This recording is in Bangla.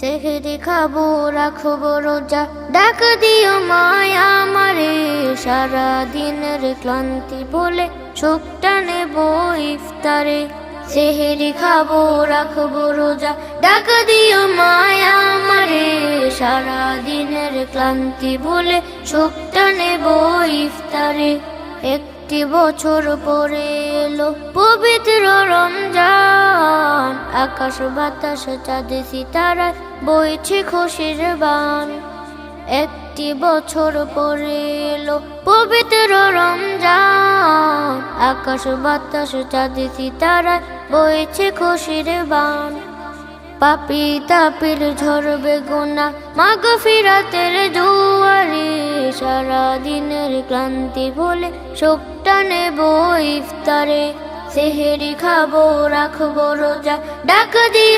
সেহরি খাবো রাখবো রোজা, ডাক দিও মায়া আমারে, সারা দিনের ক্লান্তি বলে সুখটা নেব ইফতারে। সেহরি খাবো রাখবো রোজা, ডাক দিও মায়া আমারে, সারা দিনের ক্লান্তি বলে সুখটা নেব ইফতারে। একটি বছর পরে এলো পবিত্র রমজান, আকাশ বাতাস চাঁদে সিতারায় বইছে খুশির বান। একটি বছর পরে এলো পবিত্র রমজান, আকাশ বাতাস চাঁদে সিতারায় বইছে খুশির বান। পাপী তাপির ঝরবে গুনাহ মাগফিরাতের জোয়ারে, সারা দিনের ক্লান্তি ভুলে সুখটা নেব ইফতারে। সেহরি খাবো রাখবো রোজা, ডাক দিও